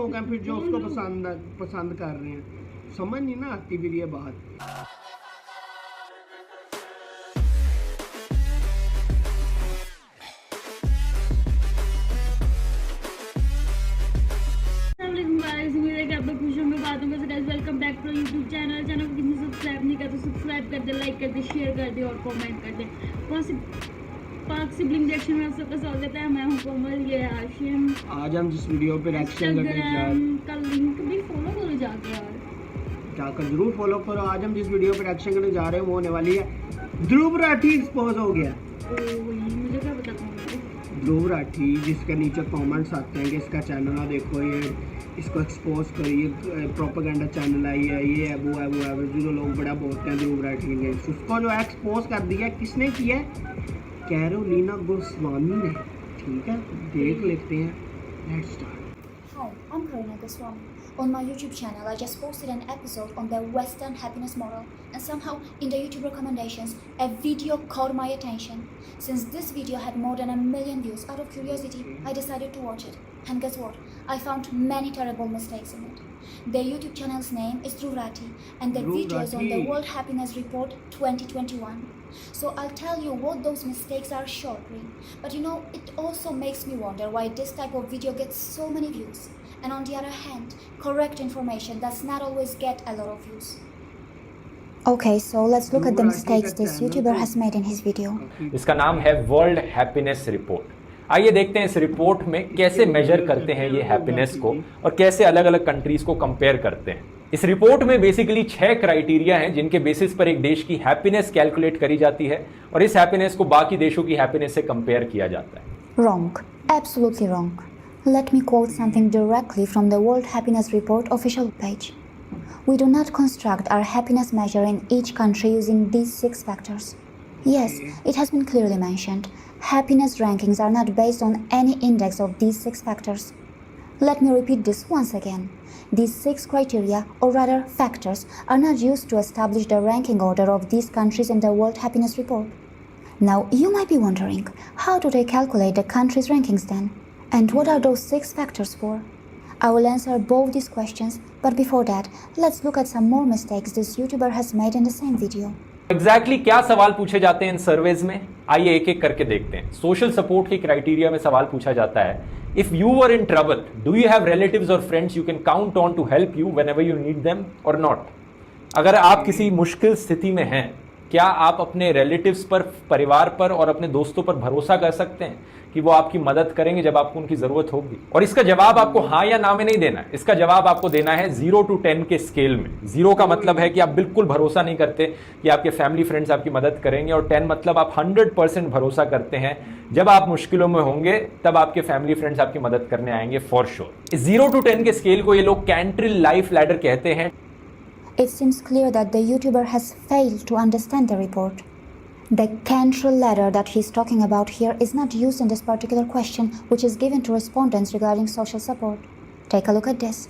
होगा फिर जो उसको पसंद कर रहे हैं, समझ नहीं ना आती फिर ये बात। Welcome back to YouTube channel को किसी सब्सक्राइब नहीं करते सब्सक्राइब कर दे, लाइक कर दे, शेयर कर दे और कमेंट कर दे। पाक सिबलिंग रिएक्शन में आप सबका स्वागत है। मैं हूं कोमल, ये है हाशिम। आज हम जिस वीडियो पे रिएक्शन करने जा रहे हैं का लिंक भी फॉलो करो जाके यार, जाकर जरूर फॉलो करो। आज हम जिस वीडियो पे रिएक्शन करने जा रहे हैं वो होने वाली है ध्रुव राठी एक्सपोज हो गया। मुझे क्या पता था। ध्रुव राठी जिसके नीचे कमेंट्स आते हैं कि इसका चैनल ना देखो, ये इसको एक्सपोज करिए, प्रोपेगेंडा चैनल है, ये है वो है वो है, जो लोग बड़ा बोलते हैं ध्रुव राठी ने उसको जो एक्सपोज कर दिया। किसने किया? कैरोलिना गोस्वामी ने। ठीक है, देख लेते हैं। Let's start. Hi, I'm Karolina Goswami. On my YouTube channel, I just posted an episode on the Western happiness model, and somehow in the YouTube recommendations, a video caught my attention. Since this video had more than 1 million views, out of curiosity, I decided to watch it. And guess what? I found many terrible mistakes in it. The YouTube channel's name is Dhruv Rathee, and the video is on the World Happiness Report 2021. So I'll tell you what those mistakes are shortly. But you know, it also makes me wonder why this type of video gets so many views. And on the other hand, correct information does not always get a lot of views. Okay, so let's look at the mistakes this YouTuber has made in his video. इसका नाम है world happiness report. आइए देखते हैं इस report में कैसे major करते हैं ये हैप्पीनेस को और कैसे अलग अलग कंट्रीज को कंपेयर करते हैं। इस रिपोर्ट में बेसिकली 6 क्राइटेरिया हैं जिनके बेसिस पर एक देश की हैप्पीनेस कैलकुलेट करी जाती है और इस हैप्पीनेस को बाकी देशों की हैप्पीनेस से कंपेयर किया जाता है। Wrong. Absolutely wrong. Let me quote something directly from the World Happiness Report official page. We do not construct our happiness measure in each country using these 6 factors. Yes, it has been clearly mentioned. Happiness rankings are not based on any index of these 6 factors. Let me repeat this once again. These 6 criteria, or rather factors, are not used to establish the ranking order of these countries in the World Happiness Report. Now, you might be wondering, how do they calculate the countries' rankings then? And what are those 6 factors for? I will answer both these questions, but before that, let's look at some more mistakes this YouTuber has made in the same video. Exactly क्या सवाल पूछे जाते हैं इन surveys में, आइए एक एक करके देखते हैं। सोशल सपोर्ट के क्राइटेरिया में सवाल पूछा जाता है, if you were in trouble do you have relatives और friends you can count on to help you whenever you need them और नॉट। अगर आप किसी मुश्किल स्थिति में हैं, क्या आप अपने रिलेटिव्स पर, परिवार पर और अपने दोस्तों पर भरोसा कर सकते हैं कि वो आपकी मदद करेंगे जब आपको उनकी जरूरत होगी? और इसका जवाब आपको हाँ या ना में नहीं देना है, इसका जवाब आपको देना है 0 to 10 के स्केल में। 0 का मतलब है कि आप बिल्कुल भरोसा नहीं करते कि आपके फैमिली फ्रेंड्स आपकी मदद करेंगे, और 10 मतलब आप 100% भरोसा करते हैं जब आप मुश्किलों में होंगे तब आपके फैमिली फ्रेंड्स आपकी मदद करने आएंगे फॉर श्योर। 0 to 10 के स्केल को ये लोग कैंट्रिल लाइफ लैडर कहते हैं। It seems clear that the YouTuber has failed to understand the report. The Cantrell ladder that he's talking about here is not used in this particular question, which is given to respondents regarding social support. Take a look at this.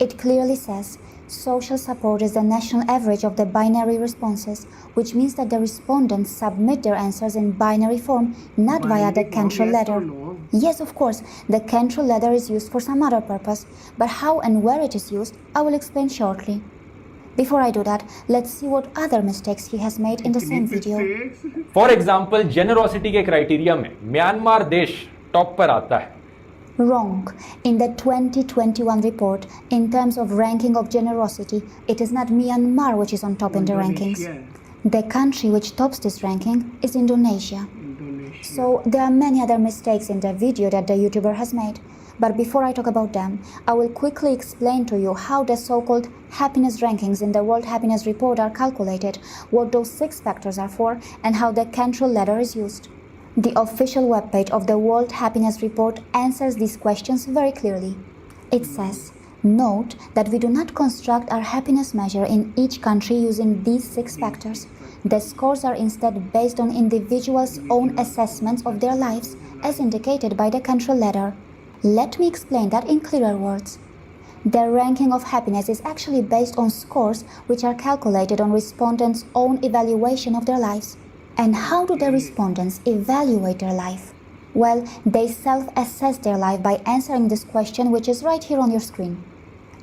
It clearly says, social support is the national average of the binary responses, which means that the respondents submit their answers in binary form, not via the Cantrell ladder. Yes, of course, the Cantrell ladder is used for some other purpose, but how and where it is used, I will explain shortly. Before I do that, let's see what other mistakes he has made in the same video. For example, generosity के criteria में Myanmar देश top पर आता है। Wrong. In the 2021 report, in terms of ranking of generosity, it is not Myanmar which is on top in the rankings. The country which tops this ranking is Indonesia. So there are many other mistakes in the video that the YouTuber has made. But before I talk about them, I will quickly explain to you how the so-called happiness rankings in the World Happiness Report are calculated, what those 6 factors are for, and how the Cantrell ladder is used. The official webpage of the World Happiness Report answers these questions very clearly. It says, note that we do not construct our happiness measure in each country using these 6 factors. The scores are instead based on individuals' own assessments of their lives, as indicated by the Cantrell ladder. Let me explain that in clearer words. The ranking of happiness is actually based on scores which are calculated on respondents' own evaluation of their lives. And how do the respondents evaluate their life? Well, they self-assess their life by answering this question, which is right here on your screen.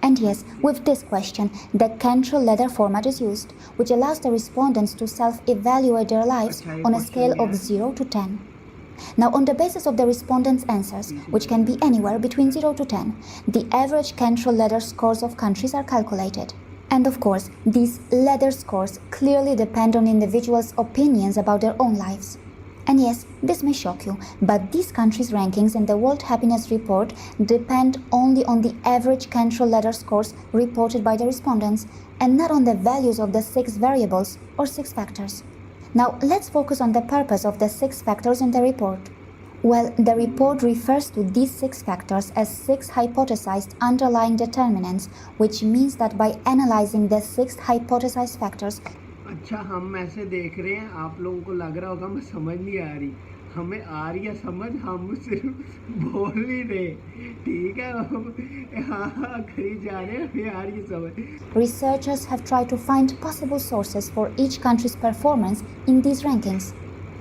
And yes, with this question, the control letter format is used, which allows the respondents to self-evaluate their lives on a scale of 0 to 10. Now, on the basis of the respondents' answers, which can be anywhere between 0 to 10, the average control letter scores of countries are calculated. And of course, these letter scores clearly depend on individuals' opinions about their own lives. And yes, this may shock you, but these countries' rankings in the World Happiness Report depend only on the average control letter scores reported by the respondents, and not on the values of the 6 variables or 6 factors. Now, let's focus on the purpose of the 6 factors in the report. Well, the report refers to these 6 factors as 6 hypothesized underlying determinants, which means that by analyzing the 6 hypothesized factors, अच्छा, हम ऐसे देख रहे हैं, आप लोगों को लग रहा होगा मैं समझ नहीं आ रही, हमें आ रही है समझ, हम सिर्फ बोल नहीं रहे, ठीक है, हाँ करी जा रहे हैं, हमें आ रही है समझ. Researchers have tried to find possible sources for each country's performance in these rankings.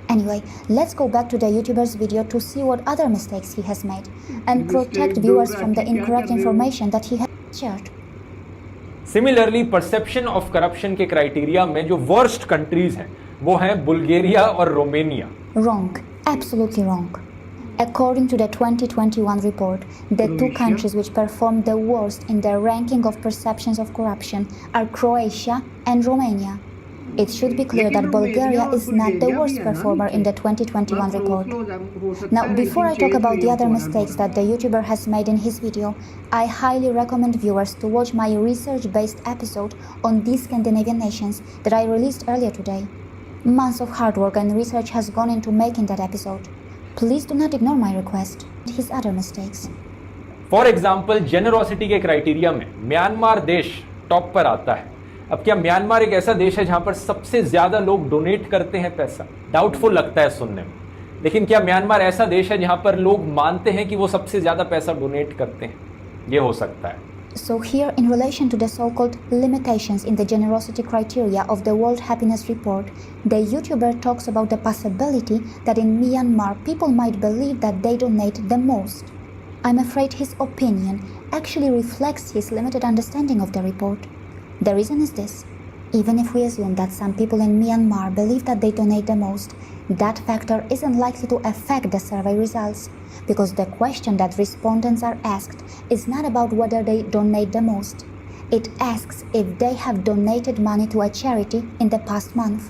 Anyway, let's go back to the YouTuber's video to see what other mistakes he has made and protect viewers from the incorrect information that he has shared. Similarly perception of corruption के criteria में जो worst countries हैं वो हैं Bulgaria और Romania. Wrong, absolutely wrong. According to the 2021 report, the 2 countries which performed the worst in the ranking of perceptions of corruption are Croatia and Romania. It should be clear that Bulgaria is not the worst performer in the 2021 report. Now, before I talk about the other mistakes that the YouTuber has made in his video, I highly recommend viewers to watch my research-based episode on these Scandinavian nations that I released earlier today. Months of hard work and research has gone into making that episode. Please do not ignore my request. His other mistakes. For example generosity के criteria में Myanmar देश top पर आता है. अब क्या Myanmar एक ऐसा देश है जहां पर सबसे ज्यादा लोग डोनेट करते हैं पैसा? डाउटफुल लगता है सुनने में. लेकिन क्या म्यांमार ऐसा देश है जहां पर लोग मानते हैं कि वो सबसे ज्यादा पैसा डोनेट करते हैं? ये हो सकता है. So here, in relation to the so-called limitations in the generosity criteria of the World Happiness Report, the YouTuber talks about the possibility that in Myanmar people might believe that they donate the most. I'm afraid his opinion actually reflects his limited understanding of the report. The reason is this: even if we assume that some people in Myanmar believe that they donate the most, that factor isn't likely to affect the survey results, because the question that respondents are asked is not about whether they donate the most. It asks if they have donated money to a charity in the past month.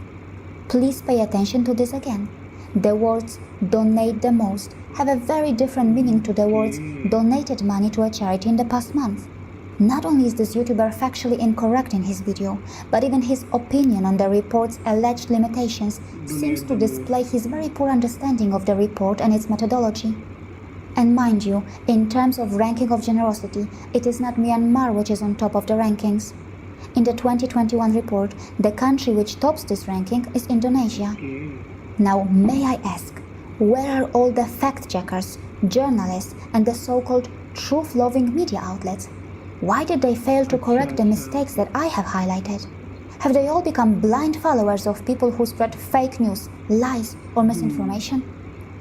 Please pay attention to this again. The words donate the most have a very different meaning to the words donated money to a charity in the past month. Not only is this YouTuber factually incorrect in his video, but even his opinion on the report's alleged limitations seems to display his very poor understanding of the report and its methodology. And mind you, in terms of ranking of generosity, it is not Myanmar which is on top of the rankings. In the 2021 report, the country which tops this ranking is Indonesia. Now, may I ask, where are all the fact-checkers, journalists, and the so-called truth-loving media outlets? Why did they fail to correct the mistakes that I have highlighted? Have they all become blind followers of people who spread fake news, lies, or misinformation?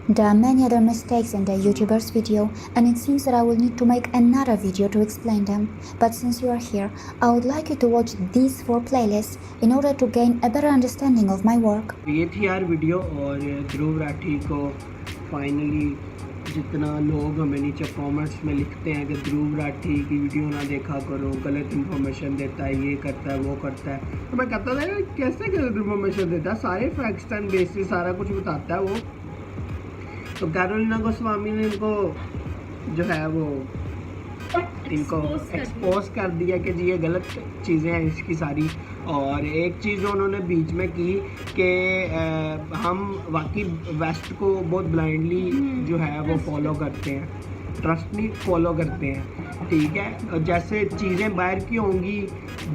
There are many other mistakes in the YouTuber's video, and it seems that I will need to make another video to explain them. But since you are here, I would like you to watch these 4 playlists in order to gain a better understanding of my work. ये थी यार video, और ध्रुव राठी को finally जितना लोग हमें नीचे comments में लिखते हैं कि ध्रुव राठी की वीडियो ना देखा करो, गलत इन्फॉर्मेशन देता है, ये करता है, वो करता है, तो मैं कहता था कैसे गलत इन्फॉर्मेशन देता है, सारे फैक्ट्स एंड बेसिस सारा कुछ बताता है वो. तो कैरोलिना गोस्वामी ने इनको जो है वो इनको एक्सपोज कर दिया कि जी ये गलत चीज़ें हैं इसकी सारी. और एक चीज़ उन्होंने बीच में की कि हम वाकई वेस्ट को बहुत ब्लाइंडली जो है वो फॉलो करते हैं, ट्रस्ट नहीं फॉलो करते हैं, ठीक है. और जैसे चीज़ें बाहर की होंगी,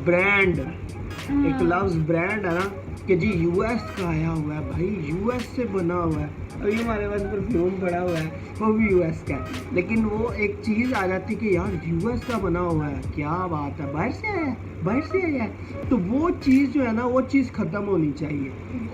ब्रांड एक लव्स ब्रांड है ना कि जी यूएस का आया हुआ है भाई, यूएस से बना हुआ है. अभी हमारे पास परफ्यूम पड़ा हुआ है, वो भी यूएस का है, लेकिन वो एक चीज़ आ जाती कि यार यूएस का बना हुआ है, क्या बात है, बाहर से आया है, तो वो चीज़ जो है ना, वो चीज़ ख़त्म होनी चाहिए।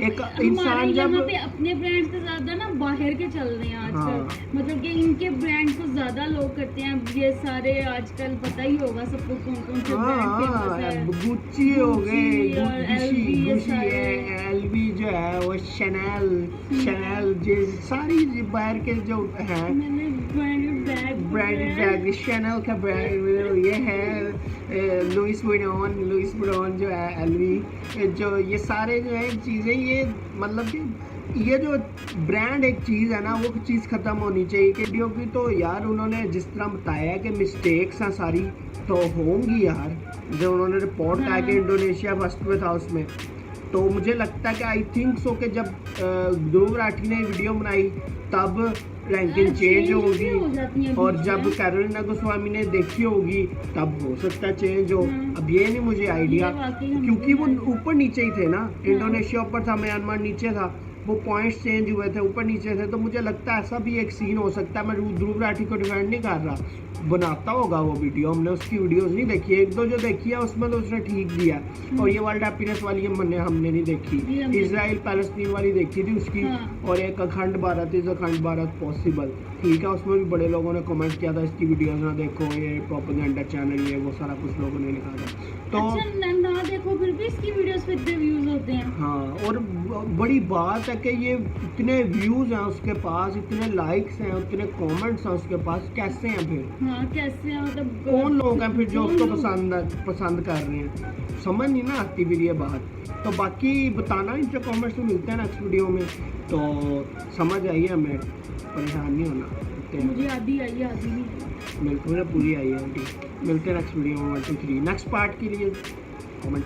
एक इंसान हमारे जब यहाँ पे अपने ब्रांड से ज्यादा ना बाहर के चल रहे हैं आजकल। हाँ। मतलब कि इनके ब्रांड को ज्यादा लोग करते हैं। ये सारे आजकल पता ही होगा सबको कौन कौन से ब्रांड फेमस है। गुच्ची हो गए, और LV ये गुची सारे। है, एलवी जो है, वो शनैल जो सारी बाहर के जो है मैंने ब्रांडेड बैग, शनैल का ब्रांड ये है, लुइस वुइटन जो है, एलवी, जो ये सारे जो है चीज़ें, ये मतलब कि ये जो ब्रांड एक चीज़ है ना, वो चीज़ ख़त्म होनी चाहिए। क्योंकि तो यार उन्होंने जिस तरह बताया कि मिस्टेक्स हैं सारी तो होंगी यार, जो उन्होंने रिपोर्ट किया कि इंडोनेशिया फर्स्ट में था उसमें, तो मुझे लगता है कि आई थिंक सो कि जब ध्रुव राठी ने वीडियो बनाई तब रैंकिंग चेंज होगी, और जब कैरोलिना गोस्वामी ने देखी होगी तब हो सकता है चेंज हो। अब ये नहीं मुझे आइडिया, क्योंकि वो ऊपर नीचे ही थे ना, इंडोनेशिया ऊपर था, म्यांमार नीचे था, वो पॉइंट्स चेंज हुए थे, ऊपर नीचे थे, तो मुझे लगता है ऐसा भी एक सीन हो सकता है। मैं ध्रुव राठी को डिफेंड नहीं कर रहा, बनाता होगा वो वीडियो, हमने उसकी वीडियोस नहीं देखी, एक दो जो देखी है उसमें तो उसने ठीक दिया, और ये वर्ल्ड हैप्पीनेस वाली हमने नहीं देखी, इजराइल पैलेस्टीन वाली देखी थी उसकी, और एक अखंड भारत पॉसिबल, ठीक है, उसमें भी बड़े लोगों ने कमेंट किया था इसकी वीडियोस ना देखो, ये प्रोपेगेंडा चैनल, ये वो सारा कुछ लोगों ने लिखा था। तो अच्छा ना देखो, फिर भी इसकी वीडियोस पे इतने व्यूज होते हैं। हाँ, और बड़ी बात है कि ये इतने व्यूज हैं उसके पास, इतने लाइक्स हैं, इतने कमेंट्स हैं उसके पास, कैसे हैं फिर? हाँ, कैसे हैं, मतलब कौन लोग हैं फिर जो उसको पसंद कर रहे हैं? समझ नहीं ना आती फिर ये बात। तो बाकी बताना, इनके कमेंट्स में मिलते हैं नेक्स्ट वीडियो में, तो समझ आइए, हमें परेशान नहीं होना। मुझे आधी आई है, आधी नहीं। बिल्कुल पूरी आई है आंटी। मिलते हैं नेक्स्ट वीडियो में 1 2 3 नेक्स्ट पार्ट के लिए कमेंट।